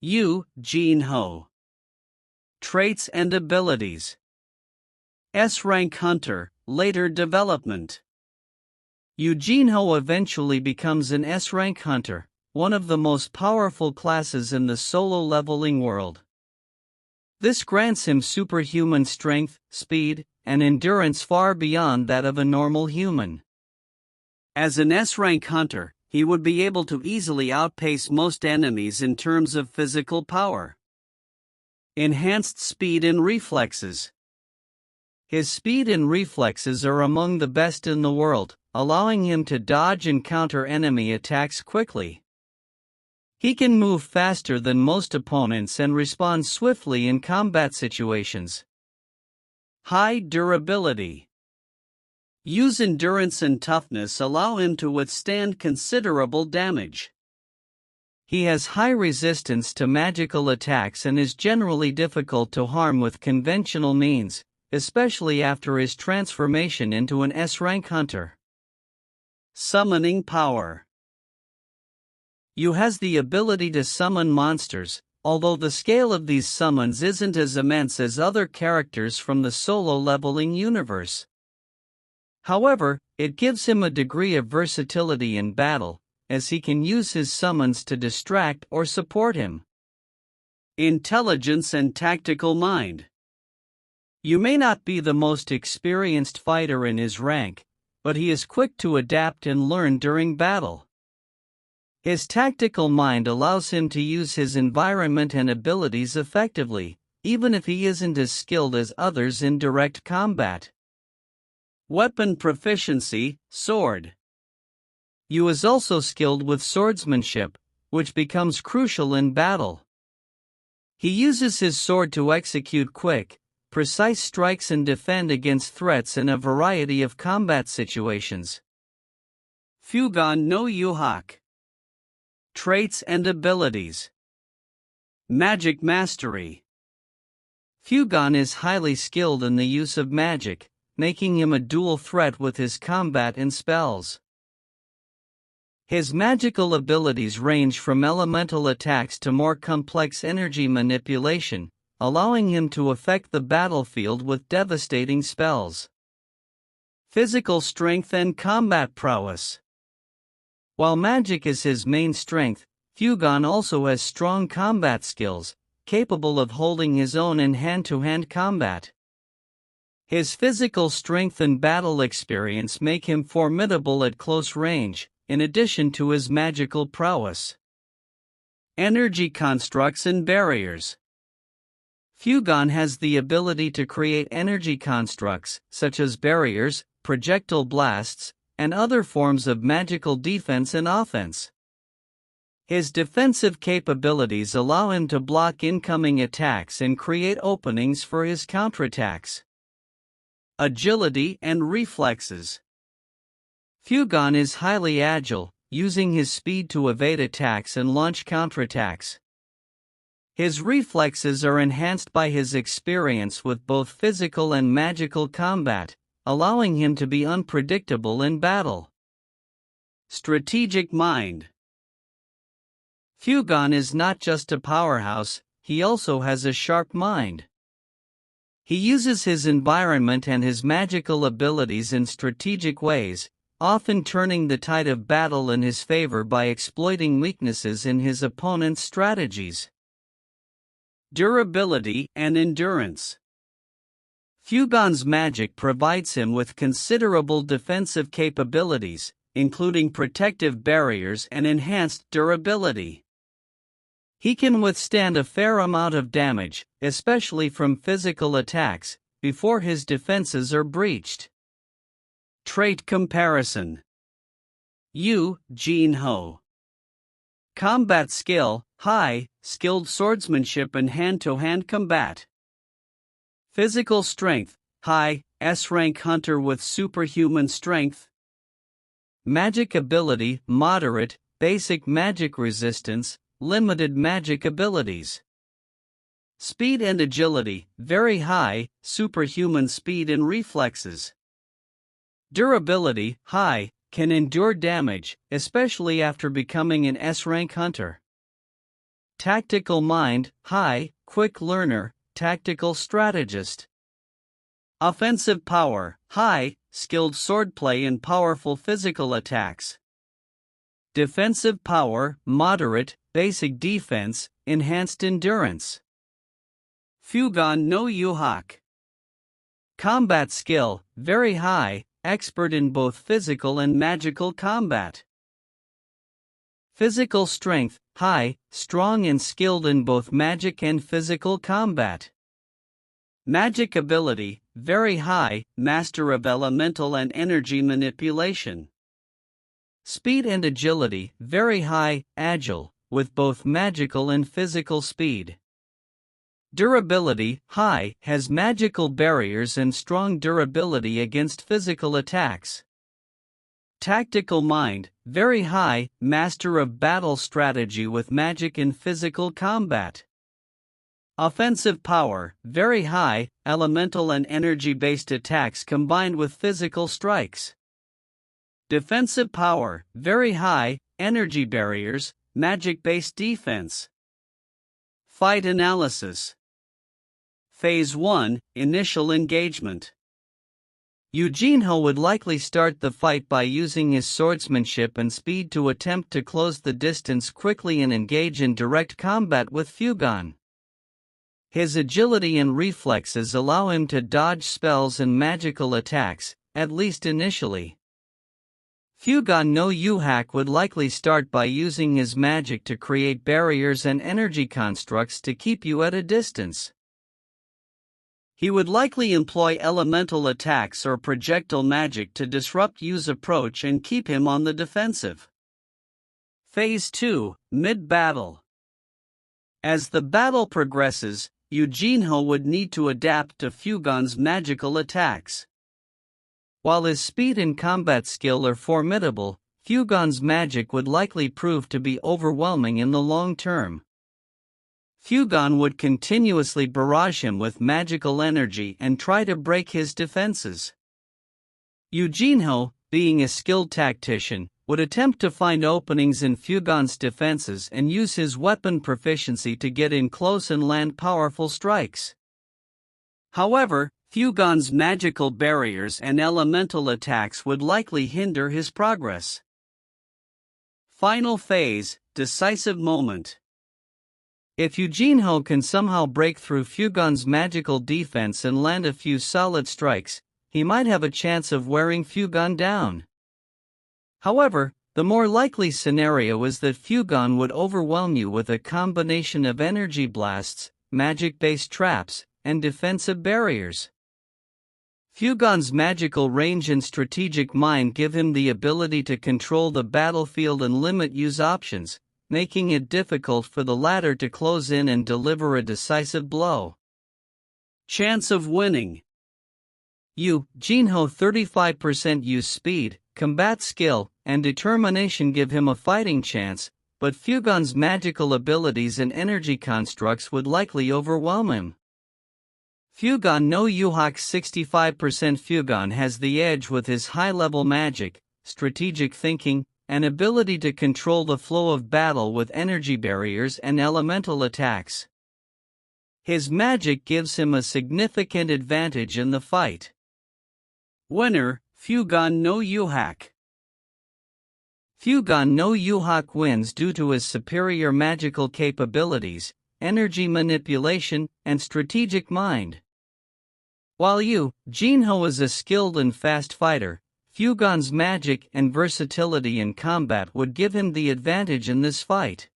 Yoo Jin Ho. Traits and abilities. S-rank hunter, later development. Yoo Jin Ho eventually becomes an S-rank hunter, one of the most powerful classes in the solo leveling world. This grants him superhuman strength, speed, and endurance far beyond that of a normal human. As an S-rank hunter, he would be able to easily outpace most enemies in terms of physical power. Enhanced speed and reflexes. His speed and reflexes are among the best in the world, allowing him to dodge and counter enemy attacks quickly. He can move faster than most opponents and respond swiftly in combat situations. High durability. Yoo's endurance and toughness allow him to withstand considerable damage. He has high resistance to magical attacks and is generally difficult to harm with conventional means, especially after his transformation into an S-rank hunter. Summoning power. Yoo has the ability to summon monsters, although the scale of these summons isn't as immense as other characters from the solo leveling universe. However, it gives him a degree of versatility in battle, as he can use his summons to distract or support him. Intelligence and tactical mind. Yoo may not be the most experienced fighter in his rank, but he is quick to adapt and learn during battle. His tactical mind allows him to use his environment and abilities effectively, even if he isn't as skilled as others in direct combat. Weapon proficiency, sword. Yoo is also skilled with swordsmanship, which becomes crucial in battle. He uses his sword to execute quick, precise strikes and defend against threats in a variety of combat situations. Fugon no Uhak. Traits and abilities. Magic mastery. Fugon is highly skilled in the use of magic, making him a dual threat with his combat and spells. His magical abilities range from elemental attacks to more complex energy manipulation, allowing him to affect the battlefield with devastating spells. Physical strength and combat prowess. While magic is his main strength, Fugon also has strong combat skills, capable of holding his own in hand-to-hand combat. His physical strength and battle experience make him formidable at close range, in addition to his magical prowess. Energy constructs and barriers. Fugon has the ability to create energy constructs, such as barriers, projectile blasts, and other forms of magical defense and offense. His defensive capabilities allow him to block incoming attacks and create openings for his counterattacks. Agility and reflexes. Fugon is highly agile, using his speed to evade attacks and launch counterattacks. His reflexes are enhanced by his experience with both physical and magical combat, allowing him to be unpredictable in battle. Strategic mind. Fugon is not just a powerhouse, he also has a sharp mind. He uses his environment and his magical abilities in strategic ways, often turning the tide of battle in his favor by exploiting weaknesses in his opponent's strategies. Durability and endurance. Fugon's magic provides him with considerable defensive capabilities, including protective barriers and enhanced durability. He can withstand a fair amount of damage, especially from physical attacks, before his defenses are breached. Trait comparison. Yoo Jin Ho. Combat skill, high, skilled swordsmanship and hand-to-hand combat. Physical strength, high, S-rank hunter with superhuman strength. Magic ability, moderate, basic magic resistance, limited magic abilities. Speed and agility, very high, superhuman speed and reflexes. Durability, high, can endure damage, especially after becoming an S-rank hunter. tactical mind, high, quick learner, tactical strategist. Offensive power, high, skilled swordplay and powerful physical attacks. Defensive power, moderate, basic defense, enhanced endurance. Fugon no Uhak. Combat skill, very high, expert in both physical and magical combat. Physical strength, high, strong and skilled in both magic and physical combat. Magic ability, very high, master of elemental and energy manipulation. Speed and agility, very high, agile, with both magical and physical speed. Durability, high, has magical barriers and strong durability against physical attacks. Tactical mind, very high, master of battle strategy with magic and physical combat. Offensive power, very high, elemental and energy-based attacks combined with physical strikes. Defensive power, very high, energy barriers, magic-based defense. Fight analysis. Phase 1, Initial Engagement. Yoo Jin Ho would likely start the fight by using his swordsmanship and speed to attempt to close the distance quickly and engage in direct combat with Fugon. His agility and reflexes allow him to dodge spells and magical attacks, at least initially. Fugon no Uhak would likely start by using his magic to create barriers and energy constructs to keep you at a distance. He would likely employ elemental attacks or projectile magic to disrupt Yoo's approach and keep him on the defensive. Phase 2, Mid-Battle. As the battle progresses, Yoo Jin Ho would need to adapt to Fugon's magical attacks. While his speed and combat skill are formidable, Fugon's magic would likely prove to be overwhelming in the long term. Fugon would continuously barrage him with magical energy and try to break his defenses. Yoo Jin Ho, being a skilled tactician, would attempt to find openings in Fugon's defenses and use his weapon proficiency to get in close and land powerful strikes. However, Fugon's magical barriers and elemental attacks would likely hinder his progress. Final phase, Decisive Moment. If Yoo Jin Ho can somehow break through Fugon's magical defense and land a few solid strikes, he might have a chance of wearing Fugon down. However, the more likely scenario is that Fugon would overwhelm you with a combination of energy blasts, magic-based traps, and defensive barriers. Fugon's magical range and strategic mind give him the ability to control the battlefield and limit Yoo's options, making it difficult for the latter to close in and deliver a decisive blow. Chance of winning. Yoo Jin Ho 35% use speed, combat skill, and determination give him a fighting chance, but Fugon's magical abilities and energy constructs would likely overwhelm him. Fugon no Uhak 65% Fugon has the edge with his high-level magic, strategic thinking, and ability to control the flow of battle with energy barriers and elemental attacks. His magic gives him a significant advantage in the fight. Winner, Fugon no Uhak. Fugon no Uhak wins due to his superior magical capabilities, energy manipulation, and strategic mind. While Yoo Jin Ho is a skilled and fast fighter, Fugon's magic and versatility in combat would give him the advantage in this fight.